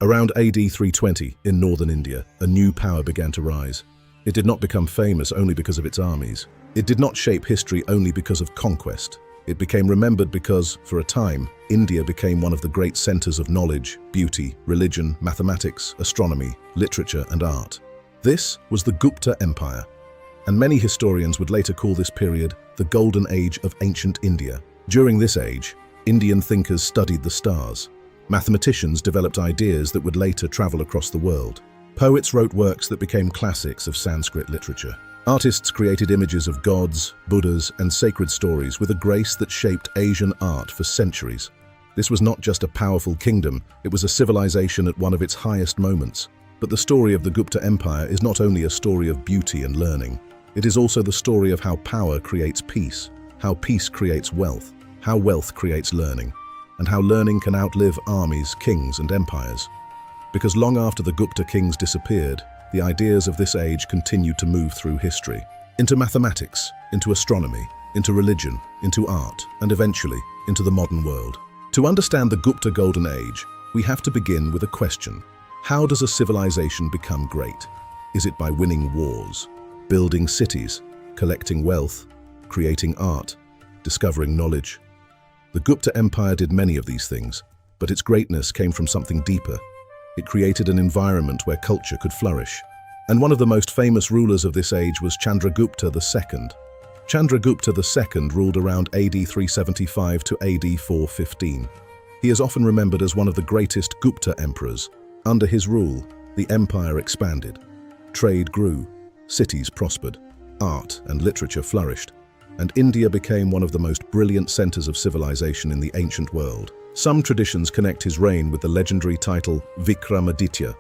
Around AD 320, in northern India, a new power began to rise. It did not become famous only because of its armies. It did not shape history only because of conquest. It became remembered because, for a time, India became one of the great centers of knowledge, beauty, religion, mathematics, astronomy, literature, and art. This was the Gupta Empire, and many historians would later call this period the Golden Age of ancient India. During this age, Indian thinkers studied the stars. Mathematicians developed ideas that would later travel across the world. Poets wrote works that became classics of Sanskrit literature. Artists created images of gods, Buddhas, and sacred stories with a grace that shaped Asian art for centuries. This was not just a powerful kingdom, it was a civilization at one of its highest moments. But the story of the Gupta Empire is not only a story of beauty and learning. It is also the story of how power creates peace, how peace creates wealth, how wealth creates learning, and how learning can outlive armies, kings, and empires. Because long after the Gupta kings disappeared, the ideas of this age continued to move through history, into mathematics, into astronomy, into religion, into art, and eventually into the modern world. To understand the Gupta Golden Age, we have to begin with a question. How does a civilization become great? Is it by winning wars, building cities, collecting wealth, creating art, discovering knowledge? The Gupta Empire did many of these things, but its greatness came from something deeper. It created an environment where culture could flourish. And one of the most famous rulers of this age was Chandragupta II. Chandragupta II ruled around AD 375 to AD 415. He is often remembered as one of the greatest Gupta emperors. Under his rule, the empire expanded. Trade grew, cities prospered, art and literature flourished, and India became one of the most brilliant centers of civilization in the ancient world. Some traditions connect his reign with the legendary title Vikramaditya,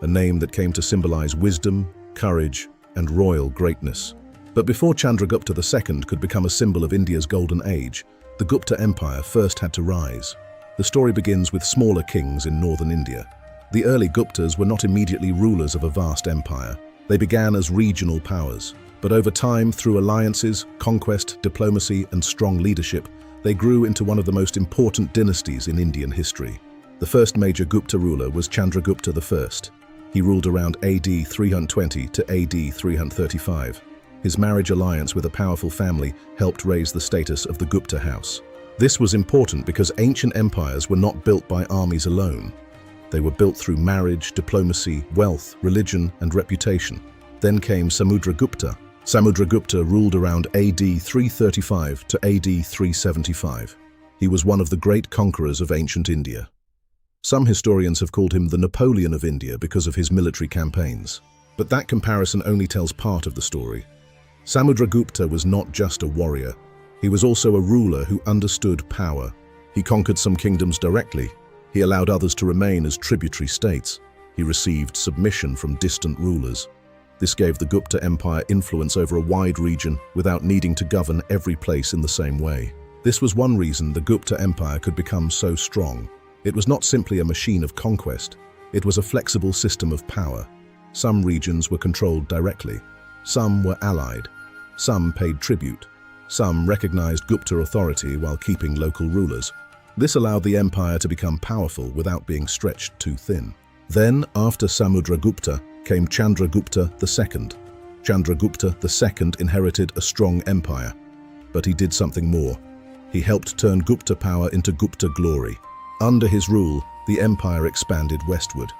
a name that came to symbolize wisdom, courage, and royal greatness. But before Chandragupta II could become a symbol of India's golden age, the Gupta Empire first had to rise. The story begins with smaller kings in northern India. The early Guptas were not immediately rulers of a vast empire. They began as regional powers. But over time, through alliances, conquest, diplomacy, and strong leadership, they grew into one of the most important dynasties in Indian history. The first major Gupta ruler was Chandragupta I. He ruled around AD 320 to AD 335. His marriage alliance with a powerful family helped raise the status of the Gupta house. This was important because ancient empires were not built by armies alone. They were built through marriage, diplomacy, wealth, religion, and reputation. Then came Samudragupta. Samudragupta ruled around AD 335 to AD 375. He was one of the great conquerors of ancient India. Some historians have called him the Napoleon of India because of his military campaigns. But that comparison only tells part of the story. Samudragupta was not just a warrior. He was also a ruler who understood power. He conquered some kingdoms directly. He allowed others to remain as tributary states. He received submission from distant rulers. This gave the Gupta Empire influence over a wide region without needing to govern every place in the same way. This was one reason the Gupta Empire could become so strong. It was not simply a machine of conquest. It was a flexible system of power. Some regions were controlled directly. Some were allied. Some paid tribute. Some recognized Gupta authority while keeping local rulers. This allowed the empire to become powerful without being stretched too thin. Then, after Samudragupta, came Chandragupta II. Chandragupta II inherited a strong empire, but he did something more. He helped turn Gupta power into Gupta glory. Under his rule, the empire expanded westward.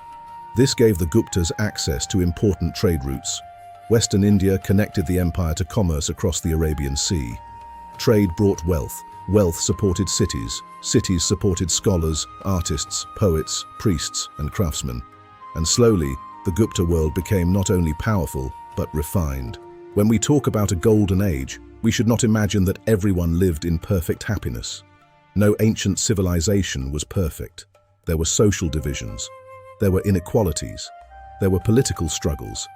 This gave the Guptas access to important trade routes. Western India connected the empire to commerce across the Arabian Sea. Trade brought wealth. Wealth supported cities. Cities supported scholars, artists, poets, priests, and craftsmen. And slowly, the Gupta world became not only powerful, but refined. When we talk about a golden age, we should not imagine that everyone lived in perfect happiness. No ancient civilization was perfect. There were social divisions. There were inequalities. There were political struggles.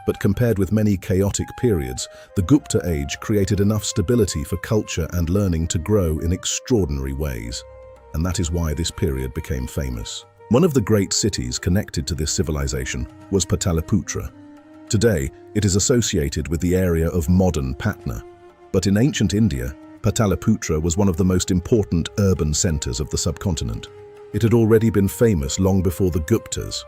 But compared with many chaotic periods, the Gupta age created enough stability for culture and learning to grow in extraordinary ways. And that is why this period became famous. One of the great cities connected to this civilization was Pataliputra. Today, it is associated with the area of modern Patna. But in ancient India, Pataliputra was one of the most important urban centers of the subcontinent. It had already been famous long before the Guptas.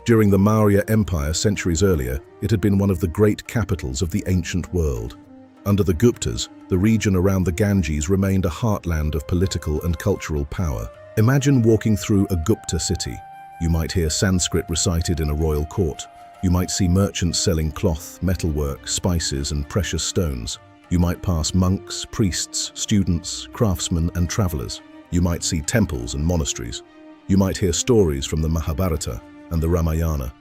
During the Maurya Empire centuries earlier, it had been one of the great capitals of the ancient world. Under the Guptas, the region around the Ganges remained a heartland of political and cultural power. Imagine walking through a Gupta city. You might hear Sanskrit recited in a royal court. You might see merchants selling cloth, metalwork, spices, and precious stones. You might pass monks, priests, students, craftsmen, and travelers. You might see temples and monasteries. You might hear stories from the Mahabharata and the Ramayana.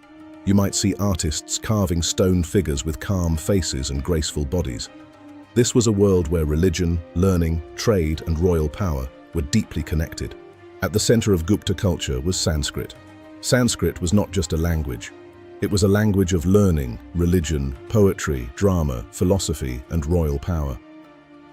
You might see artists carving stone figures with calm faces and graceful bodies. This was a world where religion, learning, trade, and royal power were deeply connected. At the center of Gupta culture was Sanskrit. Sanskrit was not just a language. It was a language of learning, religion, poetry, drama, philosophy, and royal power.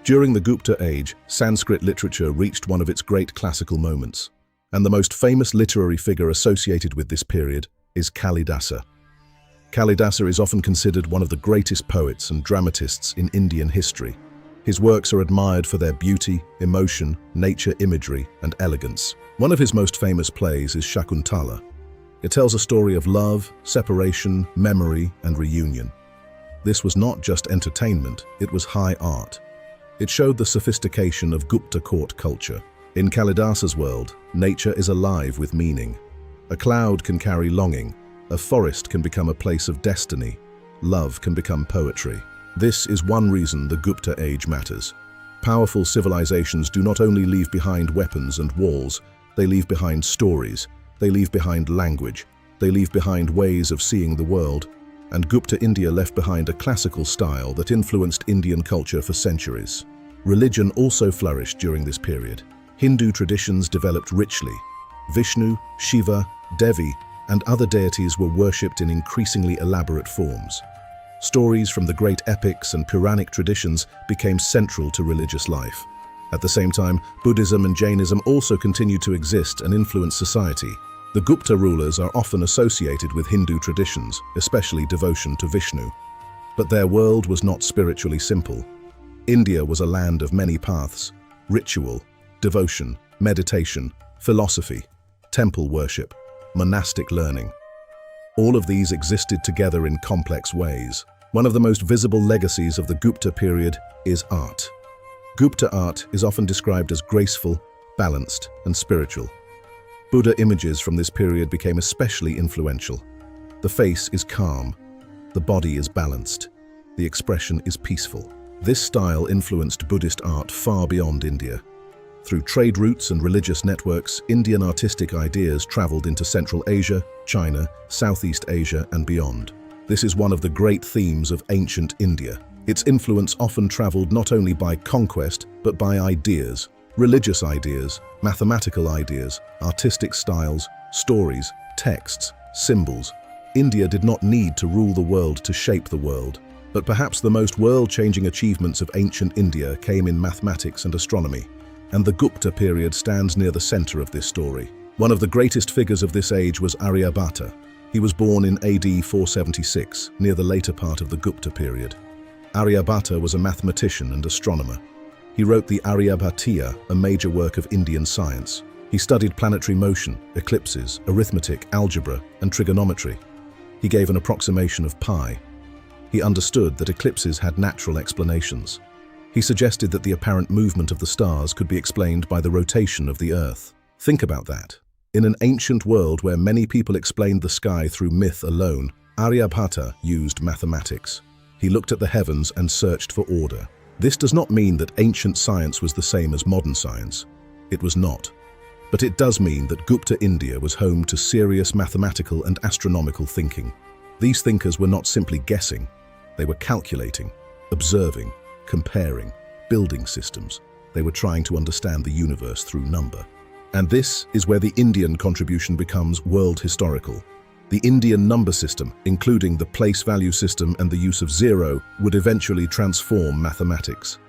During the Gupta age, Sanskrit literature reached one of its great classical moments, and the most famous literary figure associated with this period is Kalidasa. Kalidasa is often considered one of the greatest poets and dramatists in Indian history. His works are admired for their beauty, emotion, nature imagery, and elegance. One of his most famous plays is Shakuntala. It tells a story of love, separation, memory, and reunion. This was not just entertainment, it was high art. It showed the sophistication of Gupta court culture. In Kalidasa's world, nature is alive with meaning. A cloud can carry longing, a forest can become a place of destiny, love can become poetry. This is one reason the Gupta age matters. Powerful civilizations do not only leave behind weapons and walls, they leave behind stories, they leave behind language, they leave behind ways of seeing the world, and Gupta India left behind a classical style that influenced Indian culture for centuries. Religion also flourished during this period. Hindu traditions developed richly. Vishnu, Shiva, Devi, and other deities were worshipped in increasingly elaborate forms. Stories from the great epics and Puranic traditions became central to religious life. At the same time, Buddhism and Jainism also continued to exist and influence society. The Gupta rulers are often associated with Hindu traditions, especially devotion to Vishnu. But their world was not spiritually simple. India was a land of many paths: ritual, devotion, meditation, philosophy, temple worship, monastic learning. All of these existed together in complex ways. One of the most visible legacies of the Gupta period is art. Gupta art is often described as graceful, balanced, and spiritual. Buddha images from this period became especially influential. The face is calm, the body is balanced, the expression is peaceful. This style influenced Buddhist art far beyond India. Through trade routes and religious networks, Indian artistic ideas traveled into Central Asia, China, Southeast Asia, and beyond. This is one of the great themes of ancient India. Its influence often traveled not only by conquest, but by ideas, religious ideas, mathematical ideas, artistic styles, stories, texts, symbols. India did not need to rule the world to shape the world. But perhaps the most world-changing achievements of ancient India came in mathematics and astronomy, and the Gupta period stands near the center of this story. One of the greatest figures of this age was Aryabhata. He was born in AD 476, near the later part of the Gupta period. Aryabhata was a mathematician and astronomer. He wrote the Aryabhatiya, a major work of Indian science. He studied planetary motion, eclipses, arithmetic, algebra, and trigonometry. He gave an approximation of pi. He understood that eclipses had natural explanations. He suggested that the apparent movement of the stars could be explained by the rotation of the Earth. Think about that. In an ancient world where many people explained the sky through myth alone, Aryabhata used mathematics. He looked at the heavens and searched for order. This does not mean that ancient science was the same as modern science. It was not. But it does mean that Gupta India was home to serious mathematical and astronomical thinking. These thinkers were not simply guessing. They were calculating, observing, comparing, building systems. They were trying to understand the universe through number. And this is where the Indian contribution becomes world historical. The Indian number system, including the place value system and the use of zero, would eventually transform mathematics.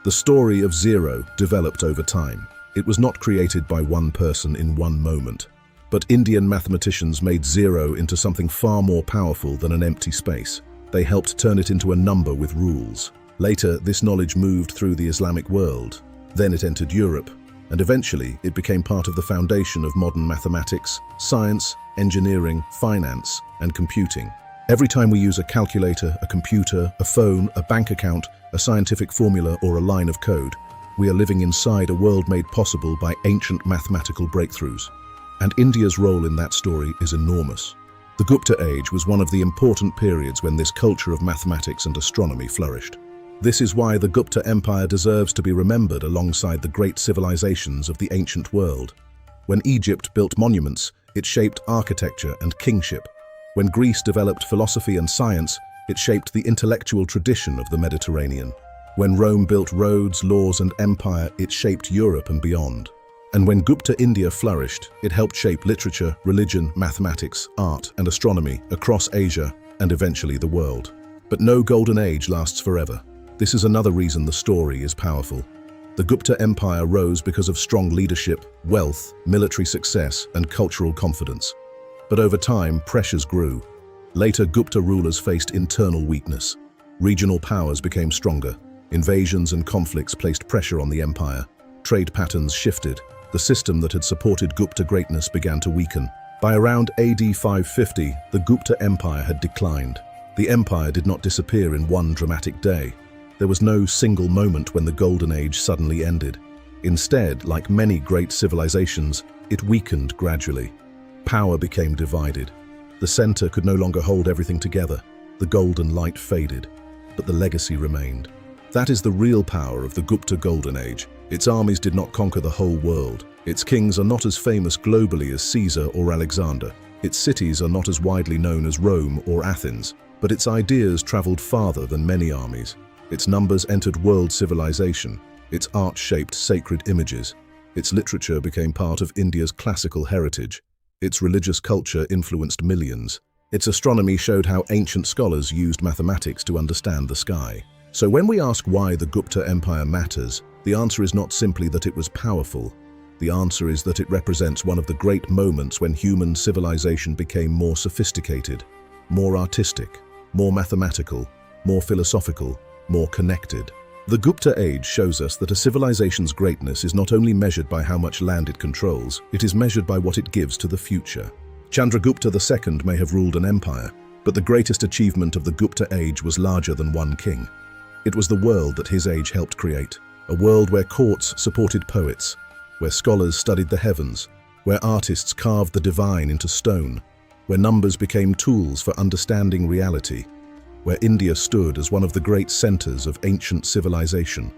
The story of zero developed over time. It was not created by one person in one moment. But Indian mathematicians made zero into something far more powerful than an empty space. They helped turn it into a number with rules. Later, this knowledge moved through the Islamic world. Then it entered Europe. and eventually it became part of the foundation of modern mathematics, science, engineering, finance, and computing. Every time we use a calculator, a computer, a phone, a bank account, a scientific formula, or a line of code, we are living inside a world made possible by ancient mathematical breakthroughs. And India's role in that story is enormous. The Gupta Age was one of the important periods when this culture of mathematics and astronomy flourished. This is why the Gupta Empire deserves to be remembered alongside the great civilizations of the ancient world. When Egypt built monuments, it shaped architecture and kingship. When Greece developed philosophy and science, it shaped the intellectual tradition of the Mediterranean. When Rome built roads, laws, and empire, it shaped Europe and beyond. And when Gupta India flourished, it helped shape literature, religion, mathematics, art, and astronomy across Asia and eventually the world. But no golden age lasts forever. This is another reason the story is powerful. The Gupta Empire rose because of strong leadership, wealth, military success, and cultural confidence. But over time, pressures grew. Later, Gupta rulers faced internal weakness. Regional powers became stronger. Invasions and conflicts placed pressure on the empire. Trade patterns shifted. The system that had supported Gupta greatness began to weaken. By around AD 550, the Gupta Empire had declined. The empire did not disappear in one dramatic day. There was no single moment when the Golden Age suddenly ended. Instead, like many great civilizations, it weakened gradually. Power became divided. The center could no longer hold everything together. The golden light faded, but the legacy remained. That is the real power of the Gupta Golden Age. Its armies did not conquer the whole world. Its kings are not as famous globally as Caesar or Alexander. Its cities are not as widely known as Rome or Athens, but its ideas traveled farther than many armies. Its numbers entered world civilization. Its art shaped sacred images. Its literature became part of India's classical heritage. Its religious culture influenced millions. Its astronomy showed how ancient scholars used mathematics to understand the sky. So when we ask why the Gupta Empire matters, the answer is not simply that it was powerful. The answer is that it represents one of the great moments when human civilization became more sophisticated, more artistic, more mathematical, more philosophical, more connected. The Gupta Age shows us that a civilization's greatness is not only measured by how much land it controls, it is measured by what it gives to the future. Chandragupta II may have ruled an empire, but the greatest achievement of the Gupta Age was larger than one king. It was the world that his age helped create, a world where courts supported poets, where scholars studied the heavens, where artists carved the divine into stone, where numbers became tools for understanding reality, where India stood as one of the great centers of ancient civilization.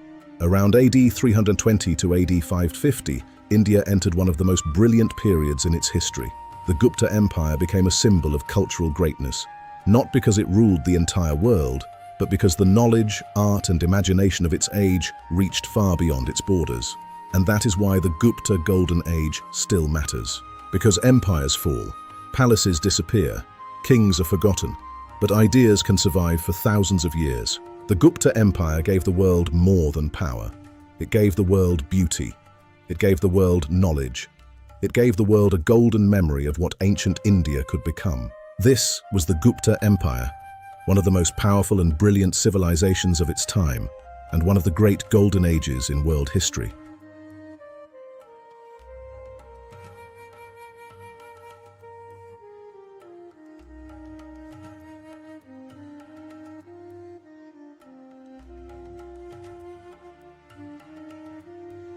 Around AD 320 to AD 550, India entered one of the most brilliant periods in its history. The Gupta Empire became a symbol of cultural greatness, not because it ruled the entire world, but because the knowledge, art, and imagination of its age reached far beyond its borders. And that is why the Gupta Golden Age still matters. Because empires fall, palaces disappear, kings are forgotten, but ideas can survive for thousands of years. The Gupta Empire gave the world more than power. It gave the world beauty. It gave the world knowledge. It gave the world a golden memory of what ancient India could become. This was the Gupta Empire, one of the most powerful and brilliant civilizations of its time, and one of the great golden ages in world history.